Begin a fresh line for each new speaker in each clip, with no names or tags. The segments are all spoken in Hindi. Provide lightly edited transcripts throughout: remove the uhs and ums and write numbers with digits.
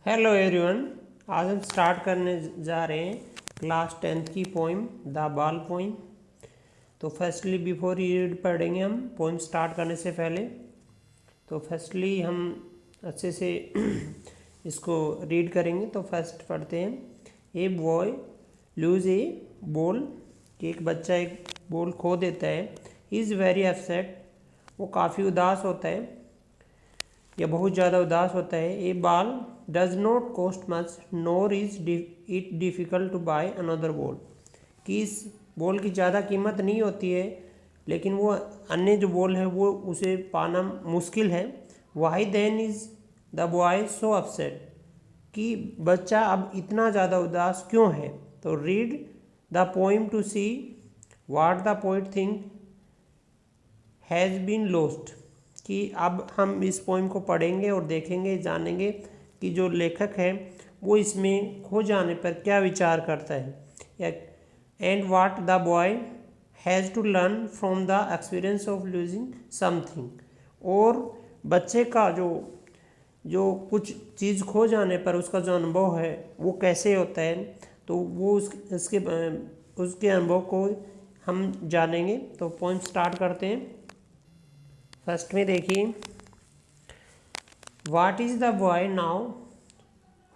Hello everyone. आज हम स्टार्ट करने जा रहे हैं क्लास 10th की पोइम द बाल पोइम। तो फर्स्टली बिफोर रीड पढ़ेंगे हम पोइम स्टार्ट करने से पहले। तो फर्स्टली हम अच्छे से इसको रीड करेंगे। तो फर्स्ट पढ़ते हैं। A boy lose a ball, कि एक बच्चा एक बॉल खो देता है। ही इज़ वेरी अपसेट, वो काफ़ी उदास होता है या बहुत ज़्यादा उदास होता है। A ball does not cost much nor is it difficult to buy another ball, कि इस बॉल की ज़्यादा कीमत नहीं होती है लेकिन वो अन्य जो बॉल है वो उसे पाना मुश्किल है। Why then is the boy so upset, कि बच्चा अब इतना ज़्यादा उदास क्यों है। तो read the poem to see what the poet think has been lost, कि अब हम इस पोइम को पढ़ेंगे और देखेंगे, जानेंगे कि जो लेखक है वो इसमें खो जाने पर क्या विचार करता है, या and what the boy has to learn from the experience of losing something, और बच्चे का जो कुछ चीज़ खो जाने पर उसका जो अनुभव है वो कैसे होता है। तो वो उसके अनुभव को हम जानेंगे। तो पोइम स्टार्ट करते हैं। फर्स्ट में देखिए, what is the boy now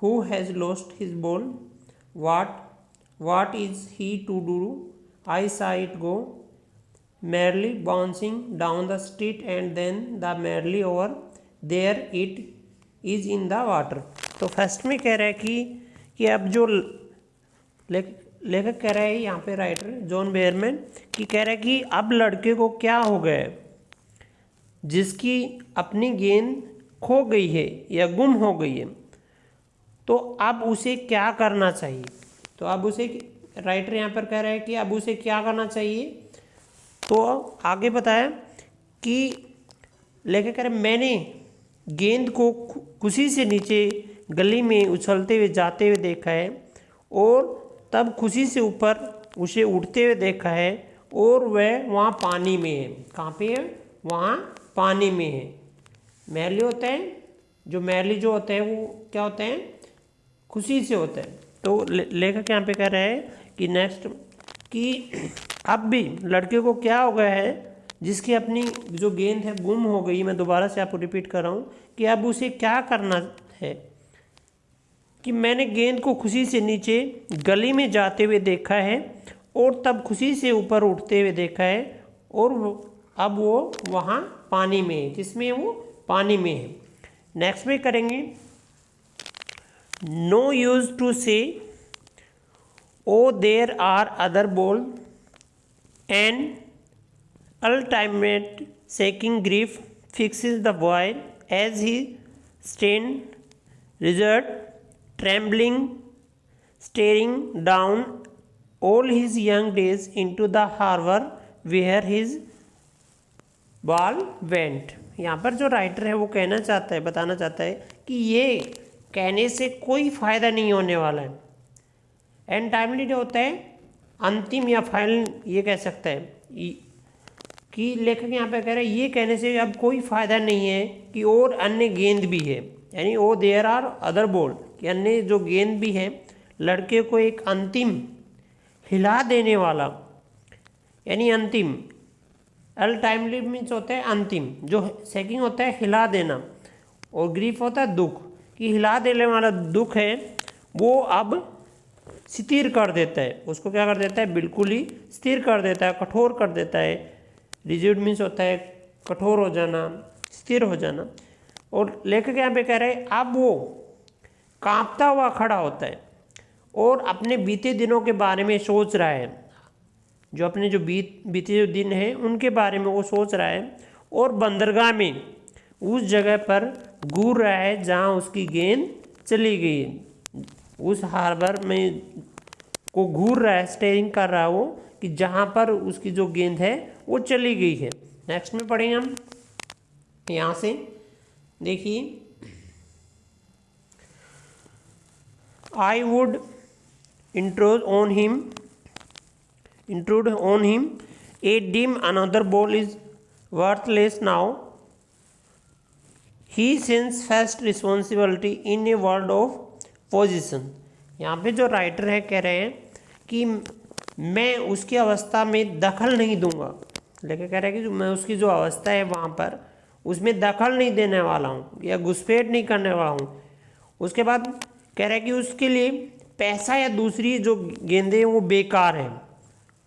who has lost his ball, what is he to do, I saw it go merrily bouncing down the street and then the merrily over there it is in the water। तो फर्स्ट में कह रहा है कि अब जो लेखक कह रहा है, यहाँ पे राइटर जॉन बेयरमैन, कि कह रहा है कि अब लड़के को क्या हो गया है जिसकी अपनी गेंद खो गई है या गुम हो गई है, तो अब उसे क्या करना चाहिए। तो अब उसे राइटर यहाँ पर कह रहा है कि अब उसे क्या करना चाहिए। तो आगे बताया कि लेखक कह रहे मैंने गेंद को खुशी से नीचे गली में उछलते हुए जाते हुए देखा है और तब खुशी से ऊपर उसे उड़ते हुए देखा है, और वह वहाँ पानी में है। कहाँ पे है? वहाँ पानी में है। मैली होता है, जो मैली जो होता है वो क्या होता है? खुशी से होता है। तो लेखक यहाँ पे कह रहा है कि नेक्स्ट, कि अब भी लड़के को क्या हो गया है जिसकी अपनी जो गेंद है गुम हो गई। मैं दोबारा से आपको रिपीट कर रहा हूँ कि अब उसे क्या करना है, कि मैंने गेंद को खुशी से नीचे गली में जाते हुए देखा है और तब खुशी से ऊपर उठते हुए देखा है, और अब वो वहाँ पानी में है। किसमें है? वो पानी में है। नेक्स्ट में करेंगे, no use to say O there are other ball and ultimate shaking grief fixes the boy as he stand reserved, trembling, staring down all his young days into the harbor where his ball went। यहाँ पर जो राइटर है वो कहना चाहता है, बताना चाहता है कि ये कहने से कोई फ़ायदा नहीं होने वाला है। एंड टाइमली जो होता है अंतिम या फाइनल, ये कह सकता है कि लेखक यहाँ पे कह रहे हैं ये कहने से अब कोई फ़ायदा नहीं है कि और अन्य गेंद भी है, यानी oh there are other ball, कि अन्य जो गेंद भी है लड़के को एक अंतिम हिला देने वाला, यानी अंतिम। अल टाइमली मीन्स होता है अंतिम, जो सेकिंग होता है हिला देना, और ग्रीफ होता है दुख, कि हिला देने वाला दुख है वो अब स्थिर कर देता है। उसको क्या कर देता है? बिल्कुल ही स्थिर कर देता है, कठोर कर देता है। रिजिड मीन्स होता है कठोर हो जाना, स्थिर हो जाना। और लेखक यहाँ पे कह रहे हैं अब वो कांपता हुआ खड़ा होता है और अपने बीते दिनों के बारे में सोच रहा है। जो अपने जो बीते जो दिन हैं उनके बारे में वो सोच रहा है, और बंदरगाह में उस जगह पर घूर रहा है जहाँ उसकी गेंद चली गई है। उस हार्बर में को घूर रहा है, स्टेयरिंग कर रहा है वो, कि जहाँ पर उसकी जो गेंद है वो चली गई है। नेक्स्ट में पढ़ेंगे हम यहाँ से, देखिए, I would intrude on him a dim another ball is worthless now he sense first responsibility in a world of position. यहाँ पे जो राइटर है कह रहे हैं कि मैं उसकी अवस्था में दखल नहीं दूंगा, लेकिन कह रहे हैं कि मैं उसकी जो अवस्था है वहाँ पर उसमें दखल नहीं देने वाला हूँ या घुसपैठ नहीं करने वाला हूँ। उसके बाद कह रहे हैं कि उसके लिए पैसा या दूसरी जो गेंदें हैं वो बेकार हैं,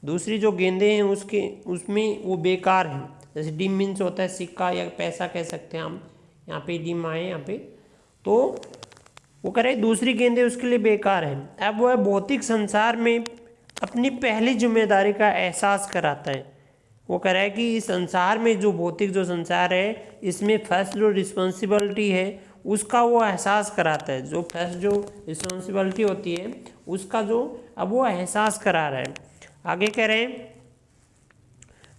दूसरी जो गेंदें हैं उसमें वो बेकार हैं। जैसे डिम मीन्स होता है सिक्का या पैसा कह सकते हैं हम, यहाँ पे डिम आए यहाँ पे, तो वो कह रहे हैं दूसरी गेंदें उसके लिए बेकार हैं। अब वह भौतिक संसार में अपनी पहली जिम्मेदारी का एहसास कराता है। वो कह रहा है कि इस संसार में जो भौतिक जो संसार है इसमें फर्स्ट जो रिस्पॉन्सिबिलिटी है उसका वो एहसास कराता है। जो फर्स्ट जो रिस्पॉन्सिबिलिटी होती है उसका जो अब वो एहसास करा रहा है। आगे कह रहे हैं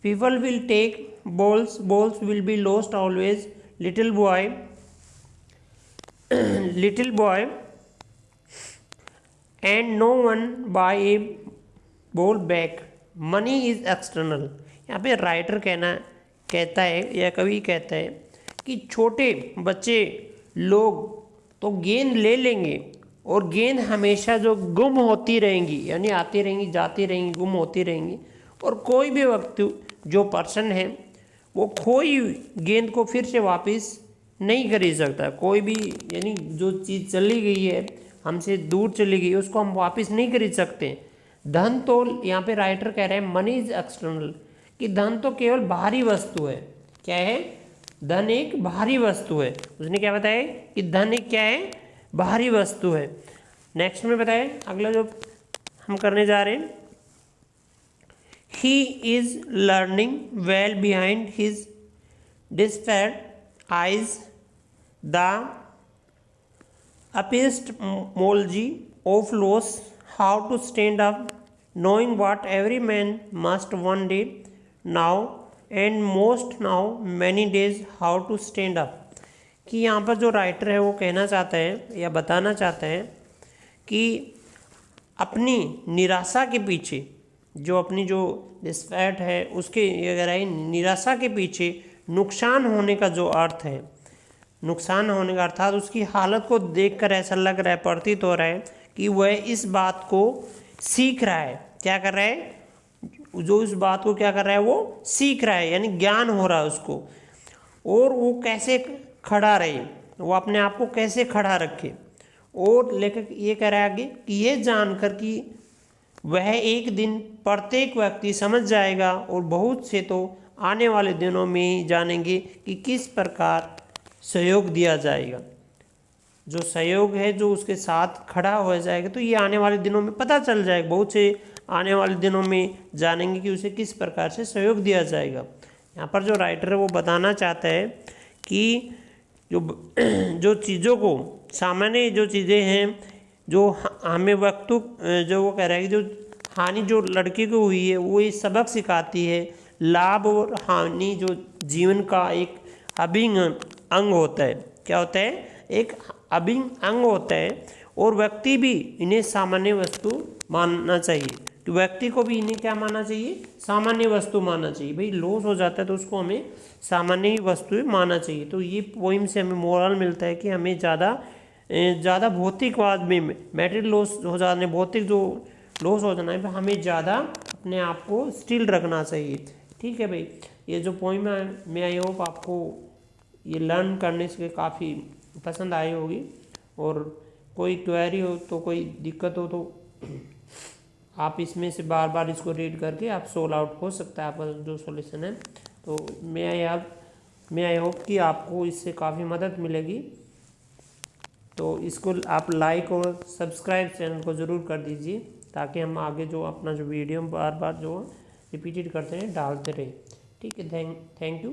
people will take balls will be lost always, little boy and no one buy a ball back, money is external. यहाँ पे राइटर कहता है या कवि कहता है कि छोटे बच्चे लोग तो गेंद ले लेंगे और गेंद हमेशा जो गुम होती रहेंगी, यानी आती रहेंगी जाती रहेंगी गुम होती रहेंगी, और कोई भी व्यक्ति जो पर्सन है वो खोई गेंद को फिर से वापस नहीं खरीद सकता। कोई भी यानी जो चीज़ चली गई है हमसे दूर चली गई उसको हम वापस नहीं खरीद सकते। धन तो यहाँ पे राइटर कह रहे हैं मनी इज एक्सटर्नल, कि धन तो केवल बाहरी वस्तु है। क्या है? धन एक बाहरी वस्तु है। उसने क्या बताया कि धन एक क्या है? बाहरी वस्तु है। नेक्स्ट में बताए अगला जो हम करने जा रहे हैं, he is learning well behind his despair eyes the epistemology of loss, how to stand up, knowing what every man must one day, now and most now many days, how to stand up। कि यहाँ पर जो राइटर है वो कहना चाहता है या बताना चाहता है कि अपनी निराशा के पीछे जो अपनी जो डिस्पैट है उसके अगर निराशा के पीछे नुकसान होने का जो अर्थ है, नुकसान होने का अर्थात उसकी हालत को देखकर ऐसा लग रहा है, प्रतीत हो रहा है कि वह इस बात को सीख रहा है। क्या कर रहा है? जो इस बात को क्या कर रहा है वो सीख रहा है, यानी ज्ञान हो रहा है उसको। और वो कैसे खड़ा रहे, वो अपने आप को कैसे खड़ा रखे। और लेखक ये कह रहा है आगे कि ये जानकर कि वह एक दिन प्रत्येक व्यक्ति समझ जाएगा और बहुत से तो आने वाले दिनों में ही जानेंगे कि किस प्रकार सहयोग दिया जाएगा। जो सहयोग है जो उसके साथ खड़ा हो जाएगा तो ये आने वाले दिनों में पता चल जाएगा, बहुत से आने वाले दिनों में जानेंगे कि उसे किस प्रकार से सहयोग दिया जाएगा। यहाँ पर जो राइटर है वो बताना चाहता है कि जो चीज़ों को सामान्य जो चीज़ें हैं जो हमें वक्तु जो वो कह रहा है कि जो हानि जो लड़के को हुई है वो ये सबक सिखाती है। लाभ और हानि जो जीवन का एक अभिन्न अंग होता है। क्या होता है? एक अभिन्न अंग होता है और व्यक्ति भी इन्हें सामान्य वस्तु मानना चाहिए। तो व्यक्ति को भी इन्हें क्या मानना चाहिए? सामान्य वस्तु मानना चाहिए। भाई लॉस हो जाता है तो उसको हमें सामान्य ही वस्तु मानना चाहिए। तो ये पोइम से हमें मोरल मिलता है कि हमें ज़्यादा भौतिकवाद में मैटेरियल लॉस हो जाने, भौतिक जो लॉस हो जाना है हमें ज़्यादा अपने आप को स्टिल रखना चाहिए। ठीक है भाई, ये जो पोइम है मैं आई होप आपको ये लर्न करने से काफ़ी पसंद आई होगी। और कोई क्वेरी हो तो कोई दिक्कत हो तो आप इसमें से बार बार इसको रीड करके आप सोल्व आउट हो सकता है आपका जो सॉल्यूशन है। तो मैं आई होप कि आपको इससे काफ़ी मदद मिलेगी। तो इसको आप लाइक और सब्सक्राइब चैनल को ज़रूर कर दीजिए ताकि हम आगे जो अपना जो वीडियो बार बार जो रिपीटेड करते हैं डालते रहें। ठीक है, थैंक यू।